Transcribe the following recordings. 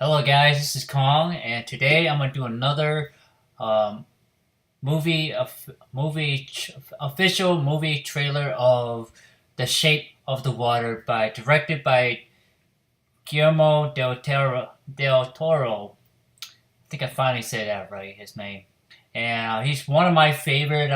Hello guys, this is Kong, and today I'm gonna do another um, official movie trailer of The Shape of the Water directed by Guillermo del Toro. I think I finally said that right, his name. And he's one of my favorite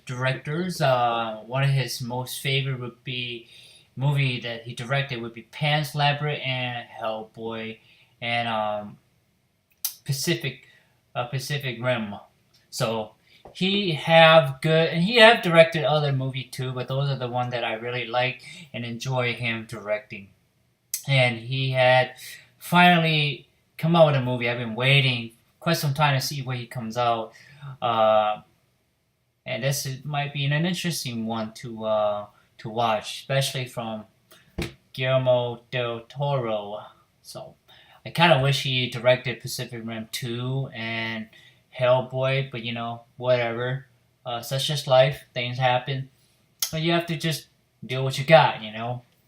directors. One of his most favorite would be movie that he directed would be Pan's Labyrinth and Hellboy and Pacific Pacific Rim. So he have directed other movie too, but those are the one that I really like and enjoy him directing. And he had finally come out with a movie. I've been waiting quite some time to see where he comes out. Uh, and might be an interesting one to watch, especially from Guillermo del Toro. So I kind of wish he directed Pacific Rim 2 and Hellboy, but whatever. Such just life. Things happen. But you have to just deal with what you got.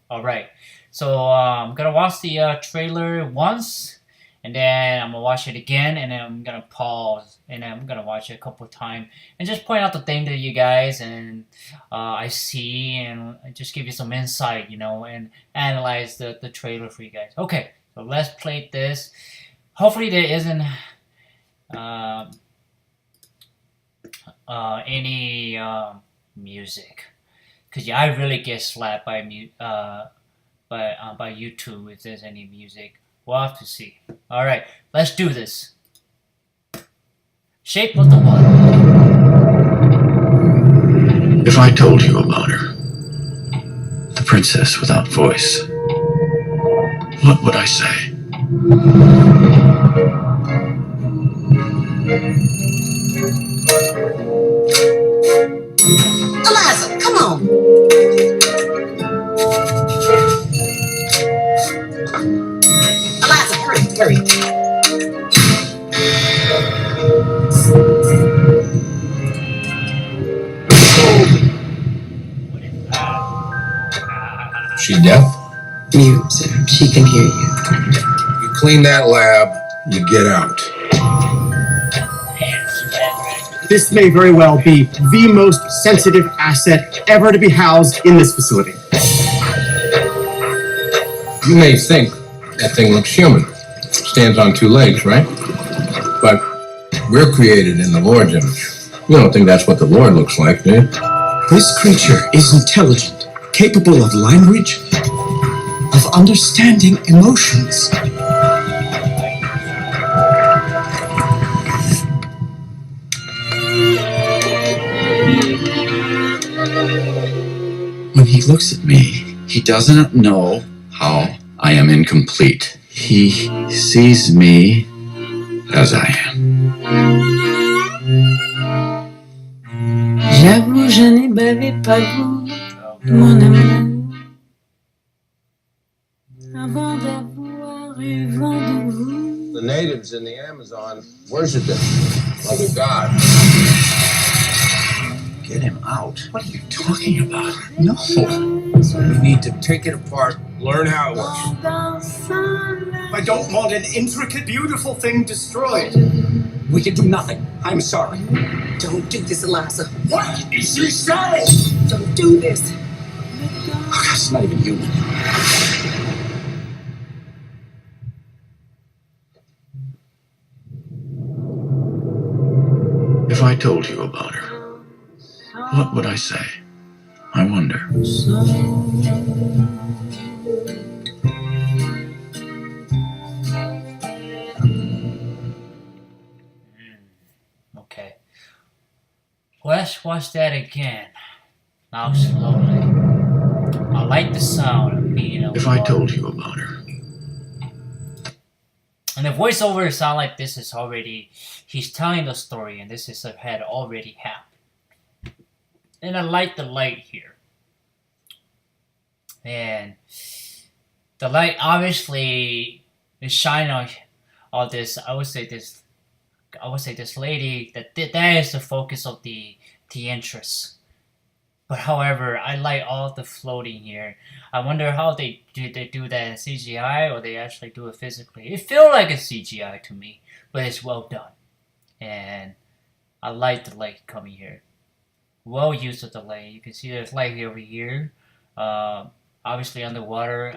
Alright. So I'm going to watch the trailer once, and then I'm going to watch it again, and then I'm going to pause, and then I'm going to watch it a couple of times, and just point out the thing to you guys, and I see, and just give you some insight, and analyze the trailer for you guys. Okay. So let's play this. Hopefully there isn't any music, cause I really get slapped by YouTube if there's any music. We'll have to see. All right, let's do this. Shape of the Water. If I told you about her, the princess without voice, what would I say? Eliza, come on. Eliza, hurry. She deaf? Mute, sir. She can hear you. You clean that lab, you get out. This may very well be the most sensitive asset ever to be housed in this facility. You may think that thing looks human. Stands on two legs, right? But we're created in the Lord's image. You don't think that's what the Lord looks like, do you? This creature is intelligent, capable of language, of understanding emotions. When he looks at me, he doesn't know how I am incomplete. He sees me as I am. J'avoue, je n'ai bavé pas vous, mon amour, avant d'avoir eu vent de vous. The natives in the Amazon worship him like a god. Get him out. What are you talking about? No. We need to take it apart, learn how it works. I don't want an intricate, beautiful thing destroyed. We can do nothing. I'm sorry. Don't do this, Eliza. What is she saying? Don't do this. Oh, that's not even human. If I told you about her, what would I say? I wonder. Okay. Let's watch that again. Now slowly. I like the sound of being a If I told you about her, and the voiceover sound like this is already, he's telling the story, and this had already happened. And I like the light here. And the light obviously is shining on all this. I would say this lady that is the focus of the interest. But however, I like all the floating here. I wonder how they do that in CGI or they actually do it physically. It feels like a CGI to me, but it's well done. And I like the light coming here. Well used of the light. You can see there's light here over here. Obviously underwater.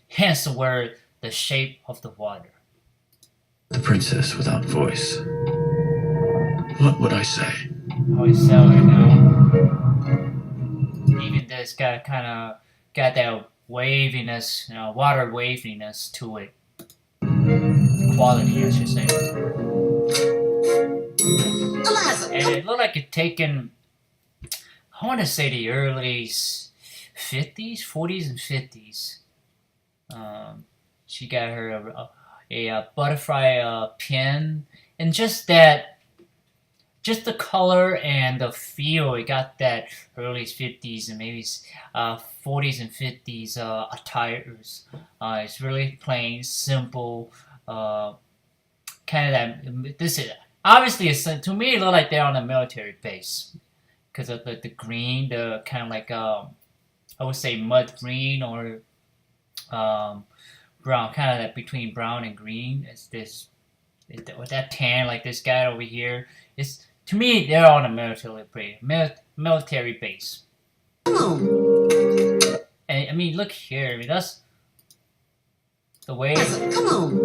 Hence the word, the shape of the water. The princess without voice. What would I say? How it sound right now. Even this got kind of got that waviness, water waviness to it. Quality, I should say. Eliza, And it looked like it taken, I want to say the early 50s, 40s, and 50s. She got her a butterfly pin, and just the color and the feel, it got that early 50s and maybe 40s and 50s attires. It's really plain, simple, kind of that. This is obviously to me it looked like they're on a military base because of the green, the kind of like I would say mud green or brown, kind of that between brown and green. It's this with that tan like this guy over here. It's to me they're on a military base. come on. And I mean look here. I mean that's the way. Eliza, come on.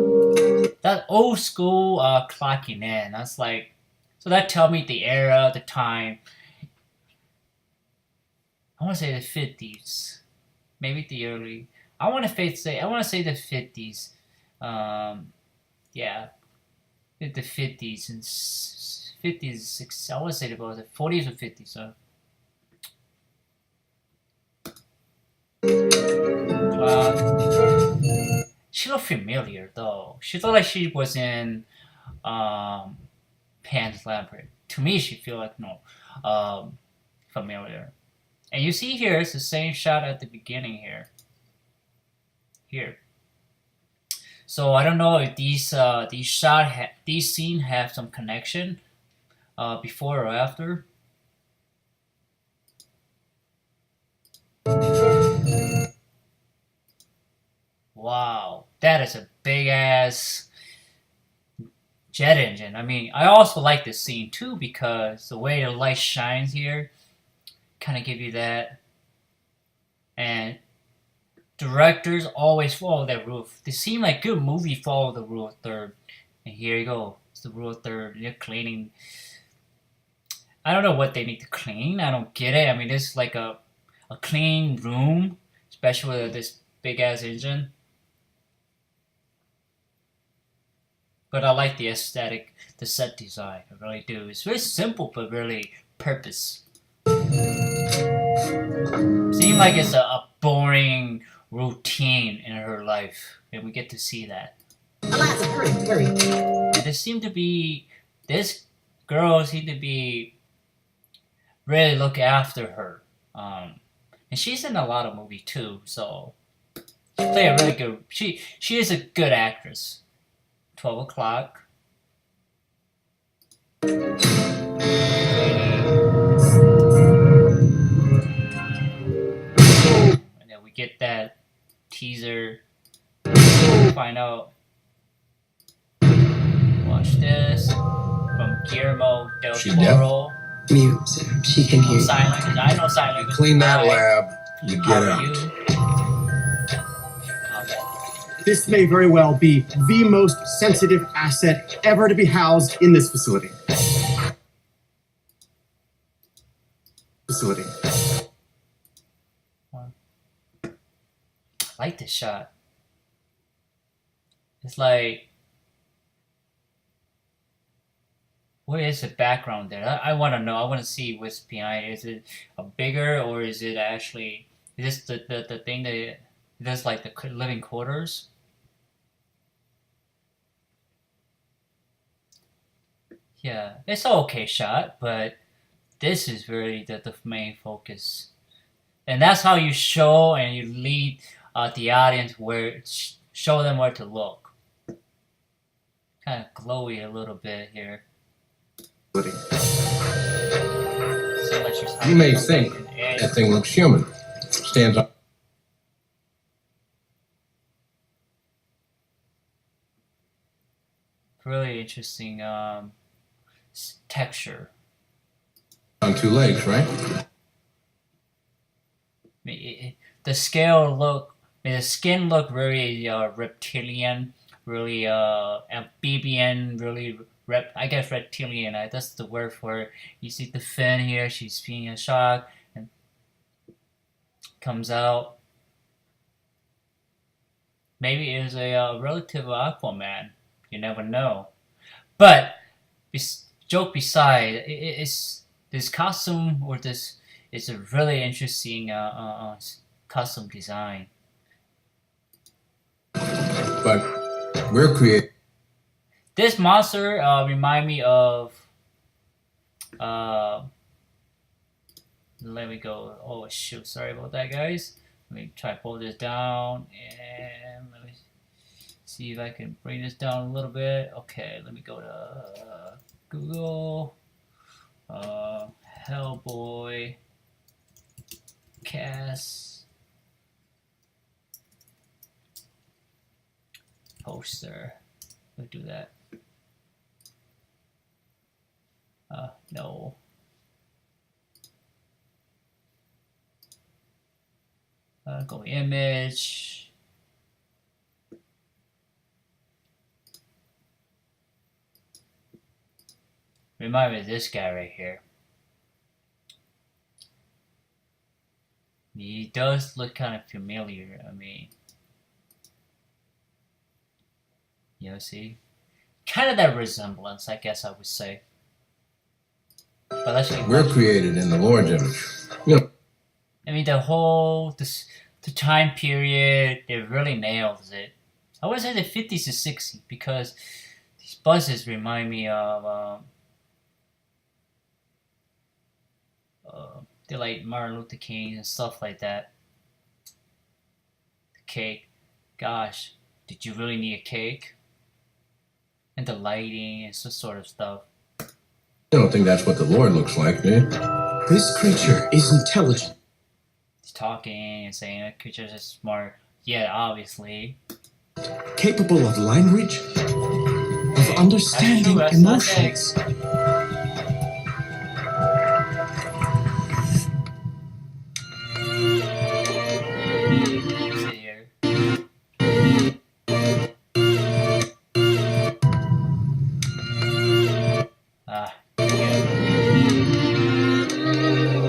That old school clocking in. That's like, so that tell me the era, the time. I want to say the 50s, maybe the early. I want to say the 50s. Yeah, the 50s and 50s. I want to say about the 40s or 50s. So. She looked familiar though. She looked like she was in Pan's Labyrinth. To me, she feel like familiar. And you see here, it's the same shot at the beginning here. Here. So I don't know if these scenes have some connection before or after. Wow, that is a big ass jet engine. I mean, I also like this scene too because the way the light shines here kind of give you that. And directors always follow that roof. They seem like good movie follow the rule of third. And here you go. It's the rule of third. They're cleaning. I don't know what they need to clean. I don't get it. I mean, this is like a clean room, especially with this big ass engine. But I like the aesthetic, the set design. I really do. It's very simple, but really purpose. Seems like it's a boring routine in her life, and we get to see that. Eliza, hurry, hurry. This girl seems to be really look after her. And she's in a lot of movies too, so she play a really good. She is a good actress. 12 o'clock. And then we get that teaser. Find out. Watch this from Guillermo del Toro. Mute, sir. She can hear you. Sign language. I know sign language. Clean that Hi. lab. You How get are out. you? This may very well be the most sensitive asset ever to be housed in this facility. I like this shot. It's like, what is the background there? I want to know. I want to see what's behind it. Is it a bigger or is it actually, is this the thing that, that's like the living quarters? Yeah, it's an okay shot, but this is really the main focus. And that's how you show and you lead the audience where, show them where to look. Kind of glowy a little bit here. So seems like she's You may hiding think something in the egg. that thing looks human. Stands on. Really interesting texture. On two legs, right? I mean, the scale look, I mean, the skin look very reptilian, really amphibian, really I guess reptilian. That's the word for it. You see the fin here. She's being a shock and comes out. Maybe it's a relative of Aquaman. You never know. But joke beside, it's this costume or this is a really interesting costume design. But we're creating. This monster remind me of let me go. Oh shoot, sorry about that, guys. Let me try to pull this down and let me see if I can bring this down a little bit. Okay, let me go to Google. Hellboy cast poster. Let's do that. No. Go image. Remind me of this guy right here. He does look kind of familiar. I mean, you know, see? Kind of that resemblance, I guess I would say. But let's see. We're created in the Lord's image. You know. I mean, the time period, it really nails it. I would say the 50s to 60s because these buses remind me of they're like Martin Luther King and stuff like that. The cake, gosh, did you really need a cake? And the lighting and sort of stuff. I don't think that's what the Lord looks like, do you? This creature is intelligent. He's talking and saying that creatures are smart. Yeah, obviously. Capable of language, of understanding That's emotions. Let's see here.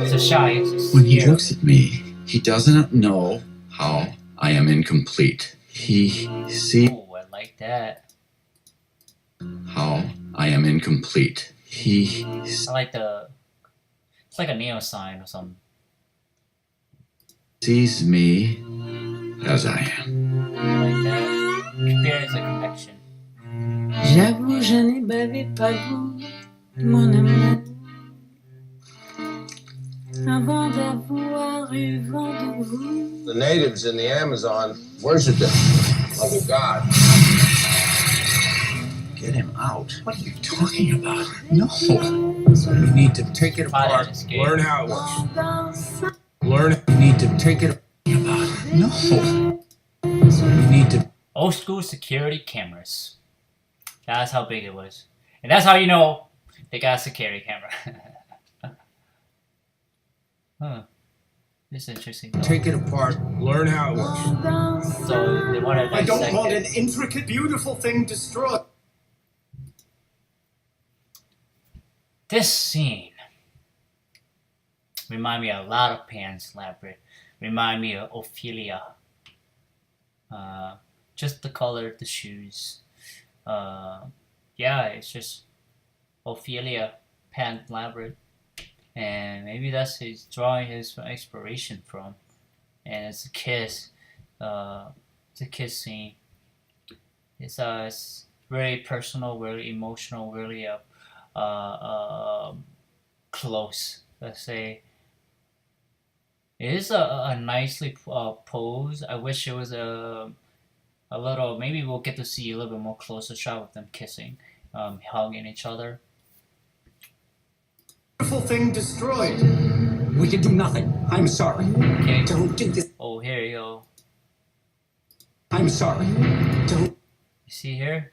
It's a shy. When he looks at me, he doesn't know how I am incomplete. He sees Oh, I like that. how I am incomplete. He I like the. It's like a neon sign or something. sees me as I am. I like that. Experience a connection. J'avoue, je n'ai bavé pas vous, mon amour. Avant d'avoir eu vent de vous. The natives in the Amazon worship him like a god. Get him out. What are you talking about? No. You need to take it Try to apart. escape. Learn how it works. Dans Learn. You need to take it About no. You need to. Old school security cameras. That's how big it was. And that's how you know they got a security camera. Huh. This is interesting. Though. Take it apart. Learn how it works. So they want to I don't dissect want it. an intricate, beautiful thing destroyed. This scene remind me a lot of Pan's Labyrinth. Remind me of Ophelia. Just the color of the shoes. Yeah, it's just Ophelia, Pan's Labyrinth. And maybe that's his drawing his inspiration from. And it's a kiss. It's a kiss scene. It's very personal, very emotional, really close. Let's say. It is a nicely posed. I wish it was a little. Maybe we'll get to see a little bit more closer shot with them kissing, hugging each other. Beautiful beautiful thing destroyed. We can do nothing. I'm sorry. Okay. Don't do this. Oh, here you go. I'm sorry. Don't. You see here?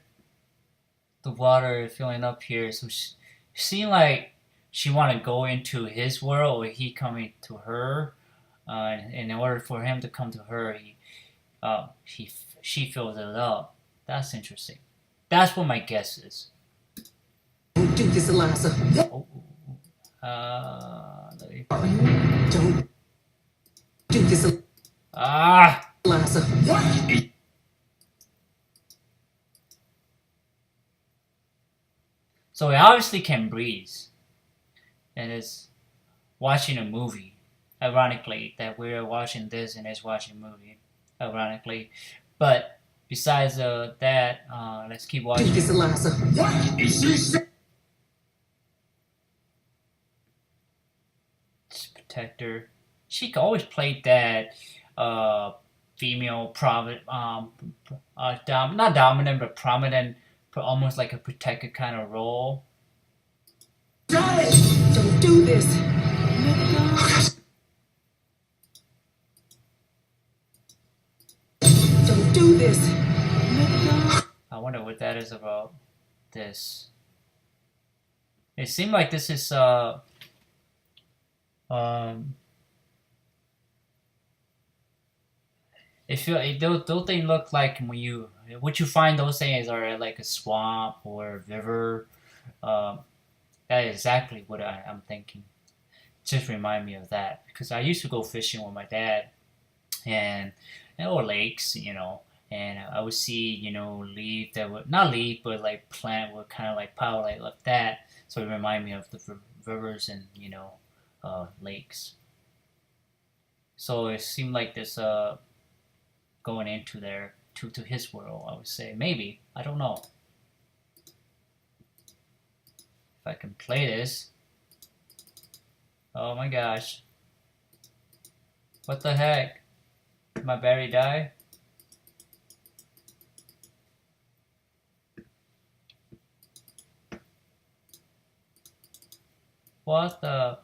The water filling up here. So she seemed like she want to go into his world, or he coming to her. In order for him to come to her, she fills it up. That's interesting. That's what my guess is. Don't do this, Eliza. Oh, let me- Don't do this, Eliza. So he obviously can breathe, and is watching a movie. Ironically, that we're watching this and is watching a movie. Ironically, but besides that, let's keep watching. do this, Eliza. Protector. She always played that female prominent, not dominant but prominent, almost like a protector kind of role. Don't do this. Don't do this. I wonder what that is about. This. It seemed like this is those things look like when you what you find those things are like a swamp or a river. That is exactly what I'm thinking. Just remind me of that because I used to go fishing with my dad, or lakes, and I would see leaf that would not leaf but like plant would kind of like pile like that. So it reminded me of the rivers and lakes. So it seemed like this going into there to his world. I would say maybe, I don't know if I can play this. Oh my gosh, what the heck, did my battery die? What the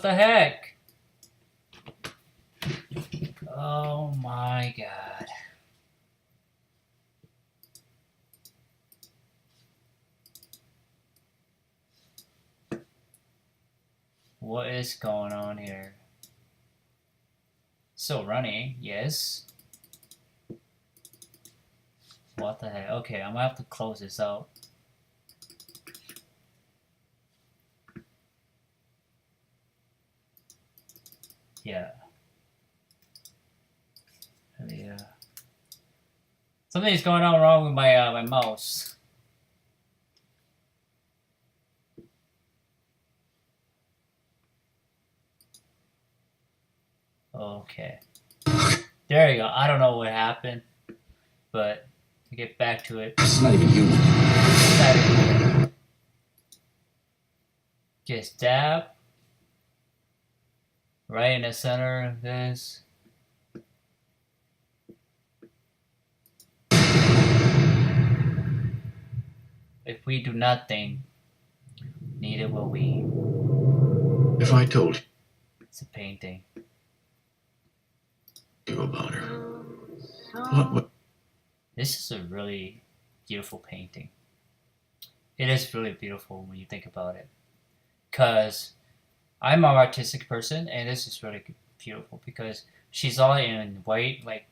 heck? Oh my god. What is going on here? Still running, yes. What the heck? Okay, I'm gonna have to close this out. Yeah. Something's going on wrong with my mouse. Okay. There you go. I don't know what happened, but to get back to it. It's not even human. Get stabbed right in the center of this. If we do nothing, neither will we. If I told It's a painting. you about her, what? This is a really beautiful painting. It is really beautiful when you think about it. Because I'm an artistic person, and this is really beautiful because she's all in white, like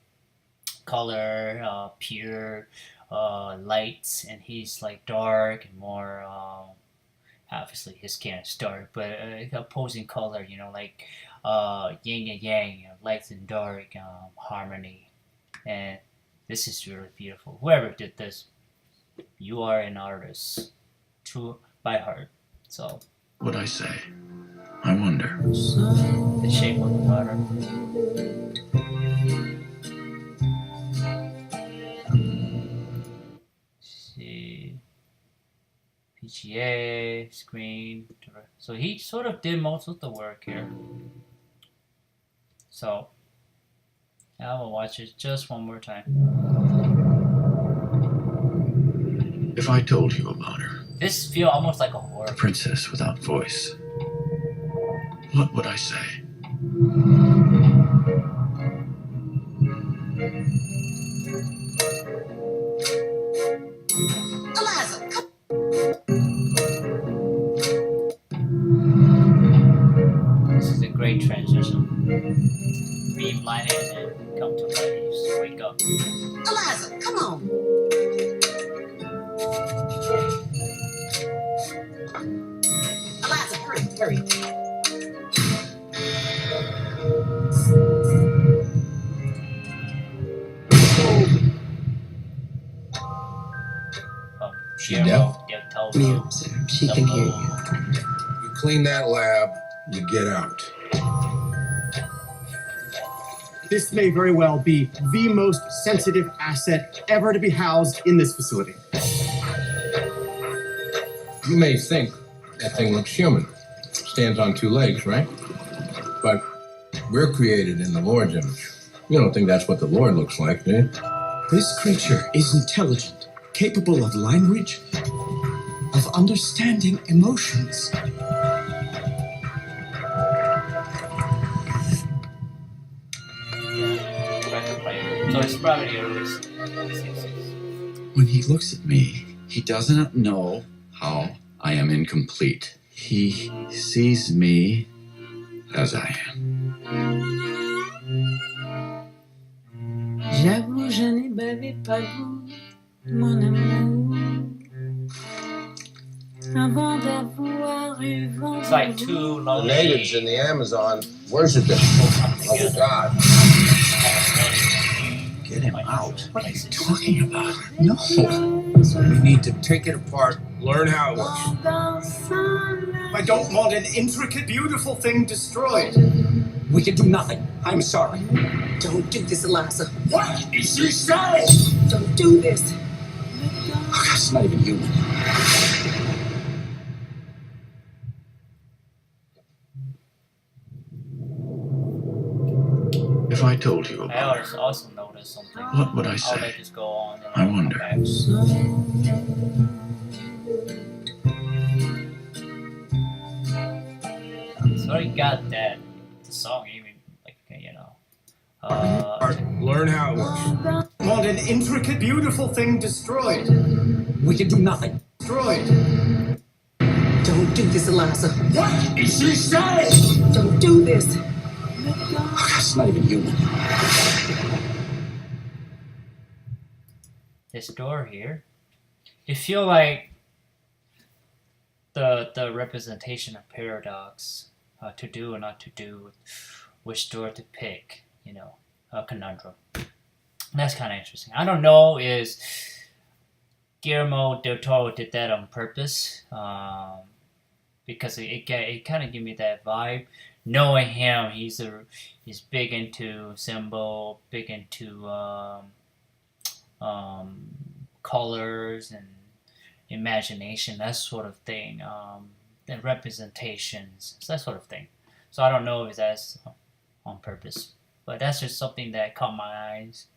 color, pure lights, and he's like dark and more. Obviously, his skin is dark, but opposing color, like yin and yang, light and dark, harmony, and this is really beautiful. Whoever did this, you are an artist, true by heart. So. What I say? I wonder. The shape of the water. See, PGA screen. So he sort of did most of the work here. So I will watch it just one more time. If I told you about her, This feels almost like a horror. the princess without voice. What would I say? Eliza, come This is a great transition. Be blinded and come to life. You just wake up. Eliza, come on. Eliza, hurry, hurry. She Guillermo deaf? del Toro. Mute, sir. She can hear you. You clean that lab, you get out. This may very well be the most sensitive asset ever to be housed in this facility. You may think that thing looks human. Stands on two legs, right? But we're created in the Lord's image. You don't think that's what the Lord looks like, do you? This creature is intelligent, capable of language, of understanding emotions. Record player. So it's probably early 60s. When he looks at me, he doesn't know how I am incomplete. He sees me as I am. J'avoue, je n'ai bavé pas vous, mon amour. Avant d'avoir eu vent It's like de too vous. The lonely. natives in the Amazon worship it. Mother God. Get him out. What are you talking about? No. We need to take it apart, learn how it works. I don't want an intricate, beautiful thing destroyed. We can do nothing. I'm sorry. Don't do this, Eliza. What is she saying? Don't do this. That's not even human. If I told you I about her, also noticed something. what would I I'll say? let this go on. And I I'll come wonder. back. So I got that. The song even, like, you know. Learn how it works. Want an intricate, beautiful thing destroyed. We can do nothing. Destroyed. Don't do this, Eliza. What is she saying? Don't do this. That's not even human. This door here. You feel like the representation of paradox, to do or not to do, which door to pick, you know, a conundrum. That's kind of interesting. I don't know is Guillermo del Toro did that on purpose, because it kind of give me that vibe. Knowing him, he's big into symbol, big into colors and imagination, that sort of thing, and representations, that sort of thing. So I don't know if that's on purpose, but that's just something that caught my eyes.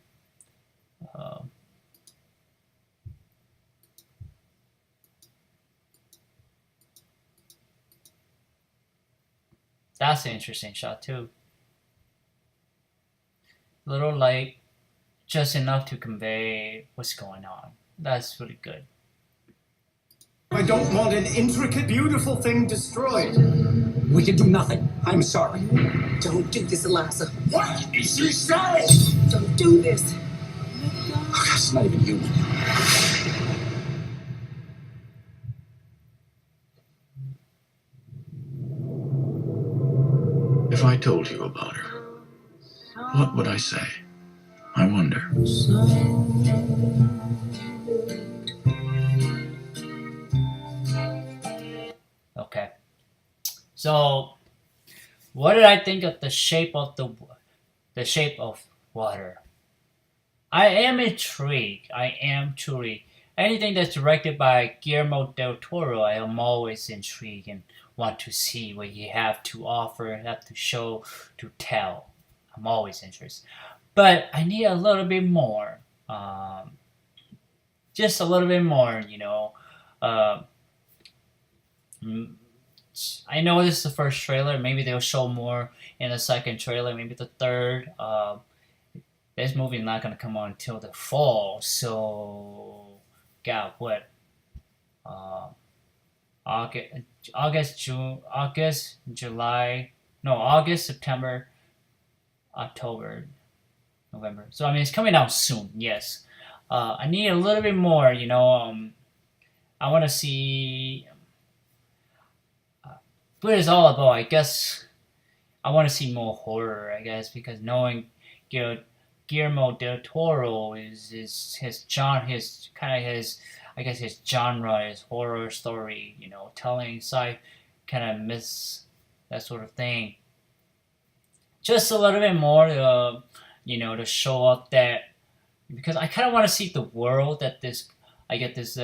That's an interesting shot too. Little light, just enough to convey what's going on. That's really good. I don't want an intricate, beautiful thing destroyed. We can do nothing. I'm sorry. Don't do this, Eliza. What is she saying? Don't do this. That's not even human. If I told you about her, what would I say? I wonder. Okay. So, what did I think of the shape of the shape of water? I am intrigued. I am truly. Anything that's directed by Guillermo del Toro, I am always intrigued and want to see what he have to offer, have to show, to tell. I'm always interested. But I need a little bit more. Just a little bit more, you know. I know this is the first trailer. Maybe they'll show more in the second trailer. Maybe the third. This movie is not gonna come out until the fall. So, God, what? Uh, August, August, July. No, August, September, October, November. So I mean, it's coming out soon. Yes. I need a little bit more. I want to see what it's all about. I guess I want to see more horror. I guess because knowing Guillermo del Toro is his genre, his kind of his I guess his genre is horror story. Telling sci kind of myths, that sort of thing. Just a little bit more, to show up that because I kind of want to see the world that this I get this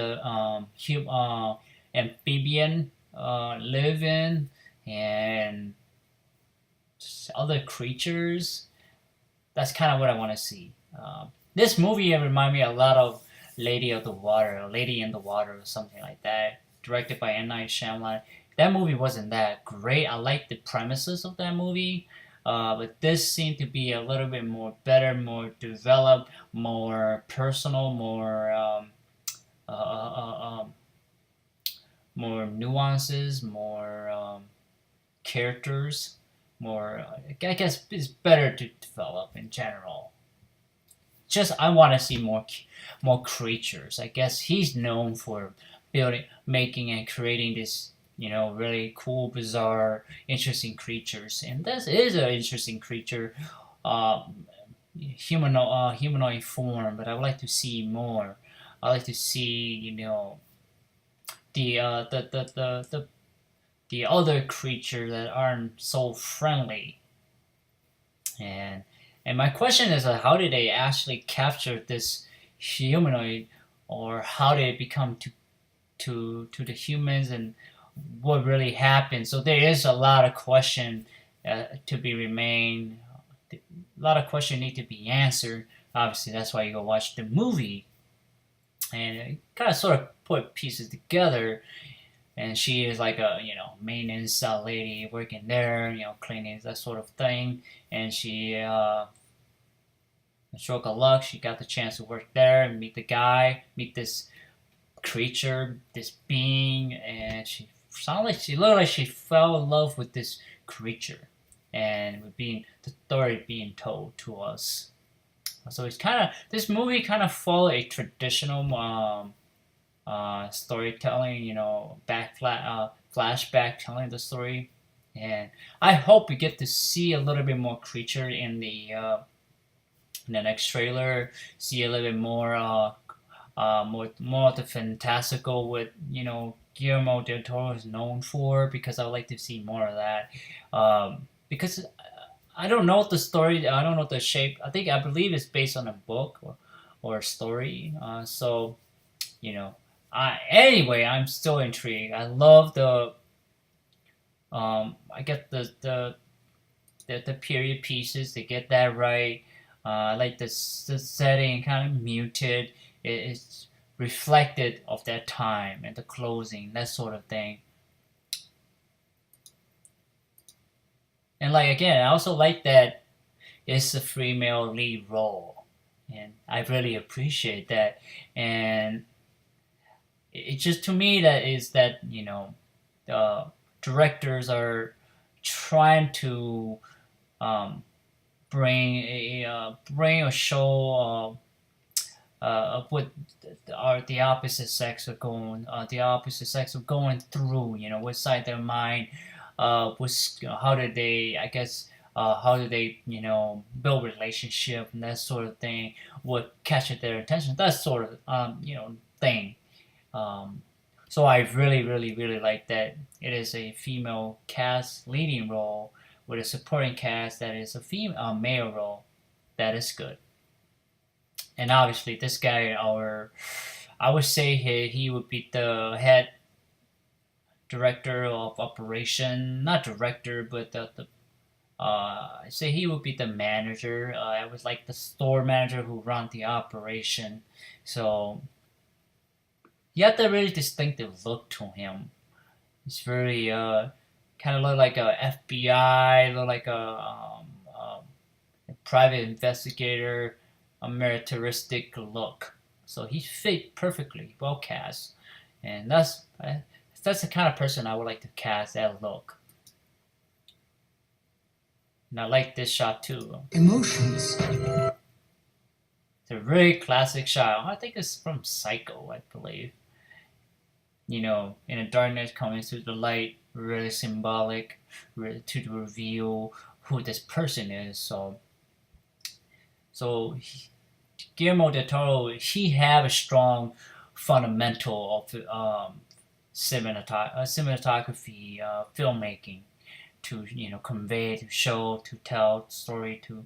amphibian live in and just other creatures. That's kind of what I want to see. This movie reminded me a lot of Lady of the Water, or Lady in the Water, or something like that, directed by M. Night Shyamalan. That movie wasn't that great. I liked the premises of that movie, but this seemed to be a little bit more better, more developed, more personal, more nuances, more characters, more. I guess it's better to develop in general. Just I want to see more creatures. I guess he's known for making and creating this, really cool, bizarre, interesting creatures, and this is an interesting creature, humanoid form. But I would like to see more. I like to see, the other creatures that aren't so friendly. And my question is, how did they actually capture this humanoid, or how did it become to the humans, and what really happened? So there is a lot of question to be remain. A lot of questions need to be answered. Obviously, that's why you go watch the movie, and it kind of sort of put pieces together. And she is like a maintenance lady working there, cleaning, that sort of thing. And she, stroke of luck, she got the chance to work there and meet the guy, meet this creature, this being, and she looked like she fell in love with this creature, and with the story being told to us. So this movie kind of followed a traditional storytelling, flashback telling the story, and I hope we get to see a little bit more creature in the next trailer. See a little bit more, more of the fantastical with Guillermo del Toro is known for, because I would like to see more of that. Because I don't know the story, I don't know the shape. I believe it's based on a book or a story. So anyway, I'm still intrigued. I love the I get the period pieces. They get that right. I like the setting, kind of muted. It's reflected of that time and the closing, that sort of thing. And again, I also like that it's a female lead role, and I really appreciate that. And it just, to me, that is that directors are trying to bring a show of what the opposite sex are going through, what side their mind, how did they, I guess, how do they, build relationship and that sort of thing, what catches their attention, that sort of thing. So I really, really, really like that it is a female cast leading role with a supporting cast that is a male role. That is good. And obviously, this guy, I would say he would be the head director of operation, not director, but I say he would be the manager. I was like the store manager who run the operation. So he had a really distinctive look to him. It's very kind of look like a FBI, look like a private investigator, a militaristic look. So he fit perfectly, well cast, and that's the kind of person I would like to cast that look. And I like this shot too. Emotions. It's a really classic shot. I think it's from Psycho, I believe. In the darkness coming through the light, really symbolic, really to reveal who this person is. So Guillermo del Toro, he have a strong fundamental of cinematography, filmmaking, to convey, to show, to tell story, to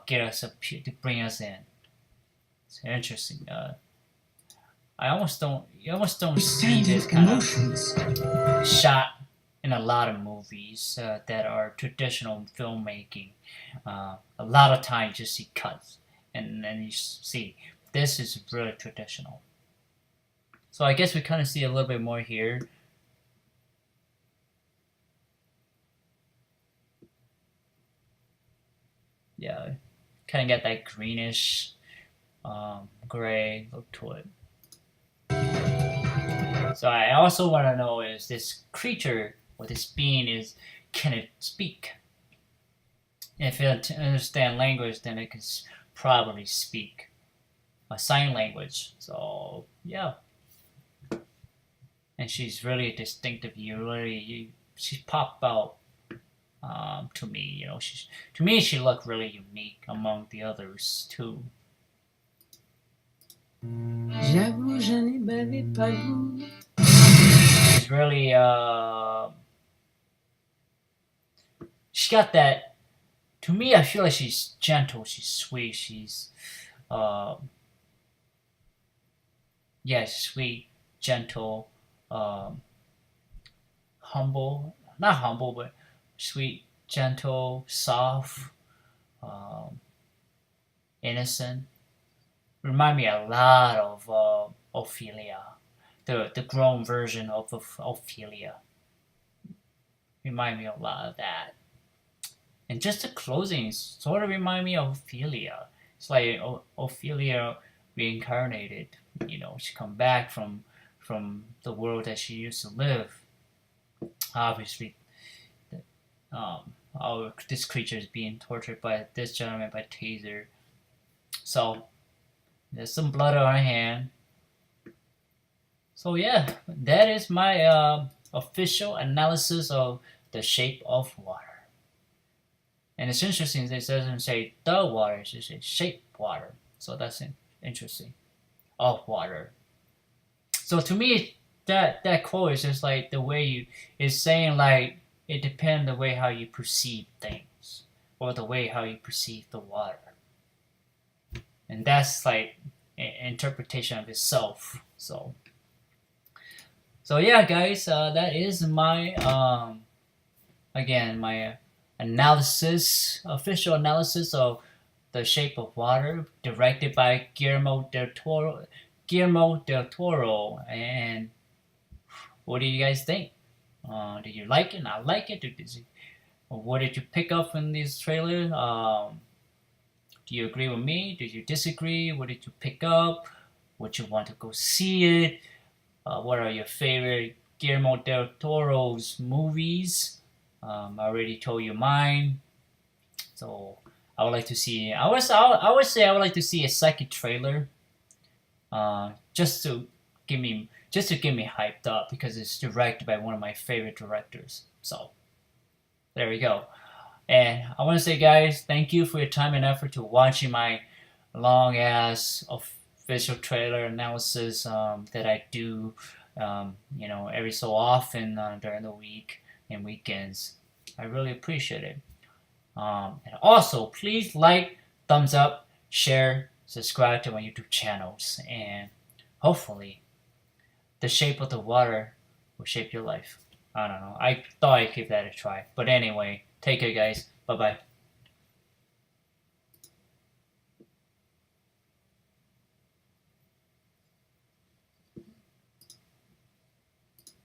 get us up, to bring us in. It's interesting. You almost don't see this kind of shot in a lot of movies that are traditional filmmaking. A lot of times you see cuts, and then you see this is really traditional. So I guess we kind of see a little bit more here. Yeah, kind of get that greenish, gray look to it. So I also want to know, is this creature or this being, can it speak? If it understand language, then it can probably speak a sign language. So yeah, and she's really distinctive. She popped out to me. To me she looked really unique among the others too. J'avoue, je n'ai bavé pas goût. She's really she got that. To me, I feel like she's gentle, she's sweet, she's sweet, gentle, humble, not humble, but sweet, gentle, soft, innocent. Remind me a lot of Ophelia, the grown version of Ophelia. Remind me a lot of that. And just the closing sort of remind me of Ophelia. It's like Ophelia reincarnated. She come back from the world that she used to live. Obviously, this creature is being tortured by this gentleman by taser. So there's some blood on her hand. So yeah, that is my official analysis of The Shape of Water. And it's interesting, it doesn't say the water, it says shape water. So that's interesting. Of water. So to me, that quote is just like the way it's saying like it depends the way how you perceive things, or the way how you perceive the water. And that's like an interpretation of itself. So yeah, guys, that is my again my official analysis of The Shape of Water, directed by Guillermo del Toro. And what do you guys think? Did you like it? Not like it? What did you pick up from this trailer? Do you agree with me? Did you disagree? What did you pick up? Would you want to go see it? What are your favorite Guillermo del Toro's movies? I already told you mine. So I would like to see. I would say I would like to see a second trailer. Just to get me hyped up, because it's directed by one of my favorite directors. So there we go. And I want to say, guys, thank you for your time and effort to watching my long ass official trailer analysis that I do, every so often during the week and weekends. I really appreciate it. And also, please like, thumbs up, share, subscribe to my YouTube channels, and hopefully The Shape of the Water will shape your life. I don't know. I thought I'd give that a try. But anyway, take care, guys. Bye-bye.